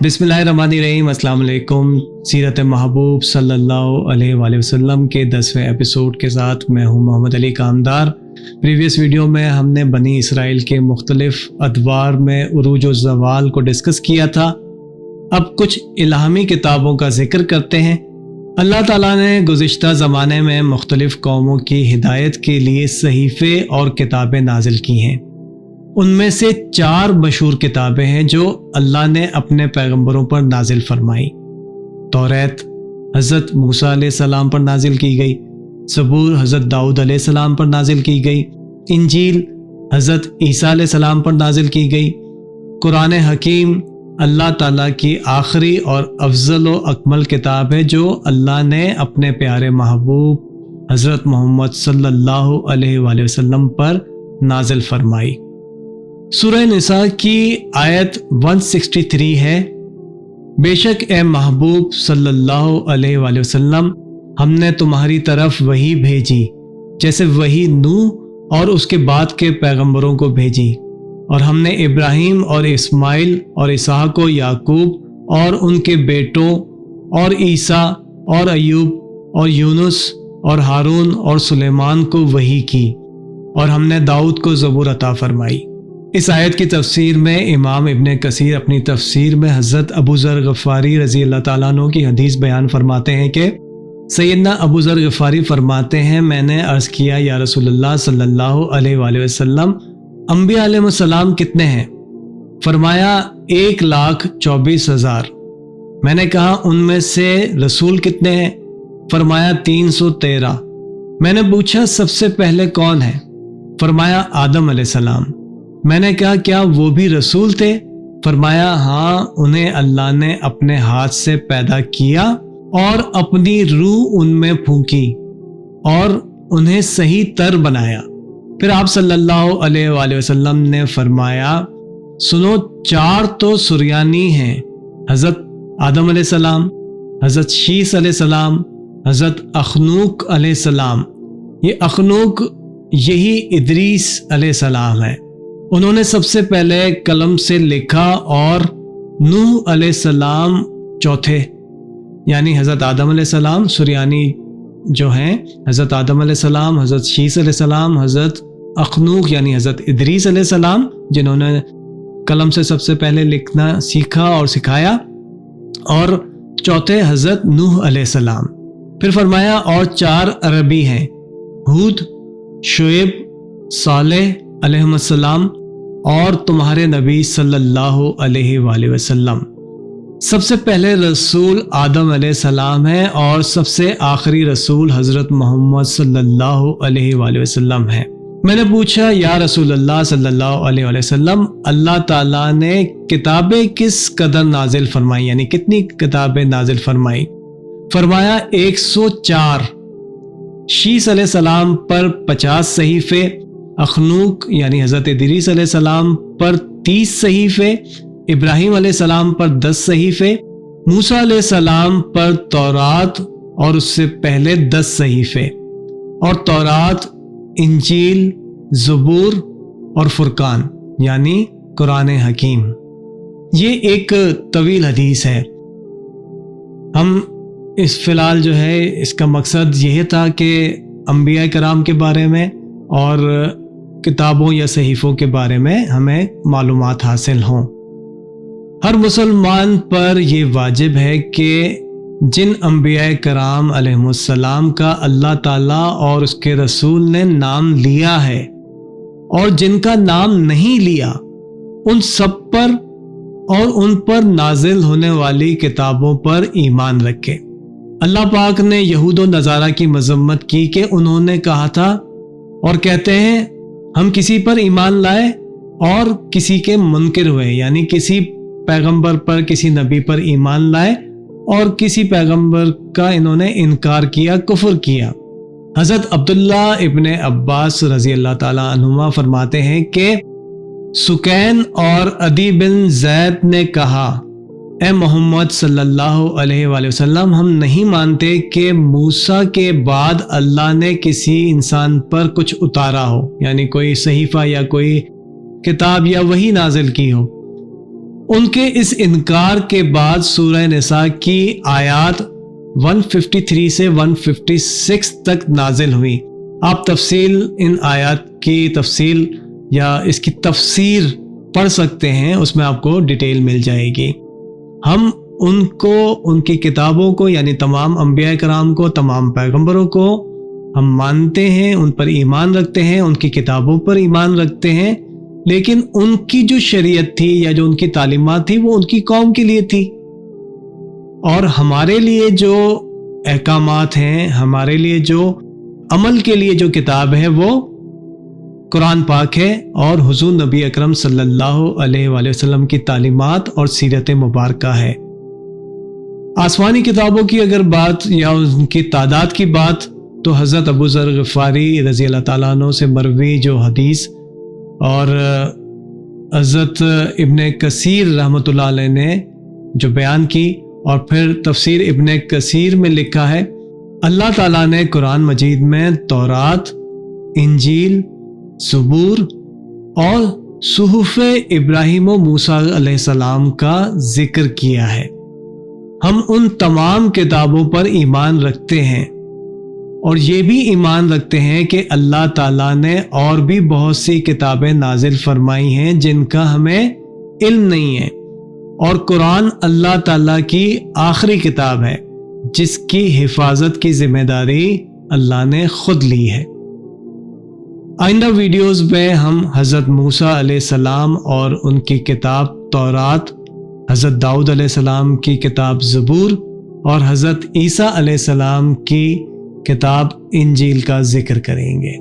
बिस्मिल्लाहिर्रहमानिर्रहीम। अस्सलाम वालेकुम। सीरत महबूब सल्लल्लाहु अलैहि वसल्लम के 10वें एपिसोड के साथ मैं हूं मोहम्मद अली कामदार। प्रीवियस वीडियो में हमने बनी इसराइल के मुख्तलिफ अदवार में उरूज व ज़वाल को डिस्कस किया था। अब कुछ इल्हामी किताबों का जिक्र करते हैं। अल्लाह ताला ने गुज़िश्ता ज़माने में मुख्तलिफ कौमों की हिदायत के लिए सहीफ़े और किताबें नाजिल की हैं। उनमें से 4 मशहूर किताबें हैं जो अल्लाह ने अपने पैगंबरों पर नाजिल फरमाई। तौरात हज़रत मूसा अलैहिस्सलाम पर नाजिल की गई, ज़बूर हज़रत दाऊद अलैहिस्सलाम पर नाजिल की गई, इंजील हज़रत ईसा अलैहिस्सलाम पर नाजिल की गई। कुरान हकीम अल्लाह ताला की आखिरी और अफजल व अकमल किताब है जो अल्लाह ने अपने प्यारे महबूब हज़रत मोहम्मद सल्लल्लाहु अलैहि वसल्लम पर नाजिल फरमाई। सूरह निसा की आयत 163 है, बेशक ए महबूब सल्लल्लाहु अलैहि वसल्लम हमने तुम्हारी तरफ वही भेजी जैसे वही नूह और उसके बाद के पैगंबरों को भेजी, और हमने इब्राहीम और इस्माइल और इसहाक और याकूब और उनके बेटों और ईसा और अयूब और यूनुस और हारून और सुलेमान को वही की, और हमने दाऊद को ज़बूर अता फरमाई। इस आयत की तफसीर में इमाम इब्न कसीर अपनी तफसीर में हज़रत अबू ज़र गफ़ारी रज़ी अल्लाह ताला अन्हु की हदीस बयान फरमाते हैं कि सैयदना अबू ज़र गफ़ारी फरमाते हैं, मैंने अर्ज़ किया या रसूलुल्लाह सल्लल्लाहु अलैहि वसल्लम अंबिया अलैहिस्सलाम कितने हैं? फरमाया 1,24,000। मैंने कहा उनमें से रसूल कितने हैं? फरमाया 313। मैंने पूछा सबसे पहले कौन है? फरमाया आदम अलैहिस्सलाम। मैंने कहा क्या वो भी रसूल थे? फरमाया हाँ, उन्हें अल्लाह ने अपने हाथ से पैदा किया और अपनी रूह उनमें फूंकी और उन्हें सही तर बनाया। फिर आप सल्लल्लाहु अलैहि वसल्लम ने फरमाया सुनो, 4 तो सुरयानी हैं, हज़रत आदम अलैहिस्सलाम, हज़रत शीस अलैहिस्सलाम, हज़रत अखनूक अलैहिस्सलाम। ये अखनूक यही इदरीस अलैहिस्सलाम है। उन्होंने सबसे पहले कलम से लिखा और नूह अलैहिस्सलाम चौथे, यानी हज़रत आदम अलैहिस्सलाम सुरयानी जो हैं, हज़रत आदम अलैहिस्सलाम, हज़रत शीस अलैहिस्सलाम, हज़रत अखनूक यानी हज़रत इदरीस अलैहिस्सलाम जिन्होंने कलम से सबसे पहले लिखना सीखा और सिखाया, और चौथे हज़रत नूह अलैहिस्सलाम। फिर फरमाया और 4 अरबी हैं, हूद, शुएब, सालेह अलैहिस्सलाम और तुम्हारे नबी सल्लल्लाहु अलैहि वसल्लम। सबसे पहले रसूल आदम अलैहिस्सलाम है और सबसे आखिरी रसूल हज़रत मोहम्मद सल्लल्लाहु अलैहि वसल्लम है। मैंने पूछा या रसूल अल्लाह सल्लल्लाहु अलैहि वसल्लम अल्लाह ताला ने किताबें किस कदर नाजिल फरमाई, यानी कितनी किताबें नाजिल फरमाई? फरमाया 104। शीस अलैहिस्सलाम पर 50 सहीफ़े, अखनूक यानी हज़रत इदरीस अलैहिस्सलाम पर 30 सहीफ़े, इब्राहीम अलैहिस्सलाम पर 10 सहीफ़े, मूसा अलैहिस्सलाम पर तौरात और उससे पहले 10 सहीफ़े, और तौरात, इंजील, ज़बूर और फुरकान यानी कुरान हकीम। ये एक तवील हदीस है। हम इस फ़िलहाल जो है इसका मकसद यह था कि अंबिया कराम के बारे में और किताबों या सहीफ़ों के बारे में हमें मालूमात हासिल हों। हर मुसलमान पर यह वाजिब है कि जिन अंबिया कराम अलैहिमुस्सलाम का अल्लाह ताला और उसके रसूल ने नाम लिया है और जिनका नाम नहीं लिया, उन सब पर और उन पर नाजिल होने वाली किताबों पर ईमान रखे। अल्लाह पाक ने यहूद व नज़ारा की मज़म्मत की कि उन्होंने कहा था और कहते हैं हम किसी पर ईमान लाए और किसी के मुनकिर हुए, यानी किसी पैगंबर पर, किसी नबी पर ईमान लाए और किसी पैगंबर का इन्होंने इनकार किया, कुफ्र किया। हज़रत अब्दुल्ला इब्न अब्बास रज़ी अल्लाह ताला अन्हुमा फरमाते हैं कि सुकैन और अदी बिन ज़ैद ने कहा, ए मोहम्मद सल्लल्लाहु अलैहि वसल्लम हम नहीं मानते कि मूसा के बाद अल्लाह ने किसी इंसान पर कुछ उतारा हो, यानी कोई सहीफ़ा या कोई किताब या वही नाजिल की हो। उनके इस इनकार के बाद सूरह निसा की आयत 153 से 156 तक नाजिल हुई। आप तफसील इन आयत की तफसील या इसकी तफसीर पढ़ सकते हैं, उसमें आपको डिटेल मिल जाएगी। हम उनको, उनकी किताबों को, यानी तमाम अंबिया कराम को, तमाम पैगंबरों को हम मानते हैं, उन पर ईमान रखते हैं, उनकी किताबों पर ईमान रखते हैं, लेकिन उनकी जो शरीयत थी या जो उनकी तालीमात थी वो उनकी कौम के लिए थी। और हमारे लिए जो अहकामात हैं, हमारे लिए जो अमल के लिए जो किताब है वो कुरान पाक है और हुजूर नबी अकरम सल्लल्लाहु अलैहि वसल्लम की तालीमात और सीरत मुबारका है। आसमानी किताबों की अगर बात या उनकी तादाद की बात, तो हज़रत अबू ज़र ग़िफ़ारी रज़ी अल्लाह ताला अन्हु से मरवी जो हदीस और हज़रत इब्ने कसीर रहमतुल्लाह अलैह ने जो बयान की, और फिर तफसीर इब्ने कसीर में लिखा है, अल्लाह ताला ने कुरान मजीद में तौरात, इंजील, ज़बूर और सुहुफ़े इब्राहीम व मूसा अलैहिस्सलाम का जिक्र किया है। हम उन तमाम किताबों पर ईमान रखते हैं और ये भी ईमान रखते हैं कि अल्लाह ताला ने और भी बहुत सी किताबें नाजिल फरमाई हैं जिनका हमें इल्म नहीं है, और कुरान अल्लाह ताला की आखिरी किताब है जिसकी हिफाजत की जिम्मेदारी अल्लाह ने खुद ली है। आइंदा वीडियोस में हम हज़रत मूसा अलैहिस्सलाम और उनकी किताब तौरात, हज़रत दाऊद अलैहिस्सलाम की किताब ज़बूर और हज़रत ईसा अलैहिस्सलाम की किताब इंजील का जिक्र करेंगे।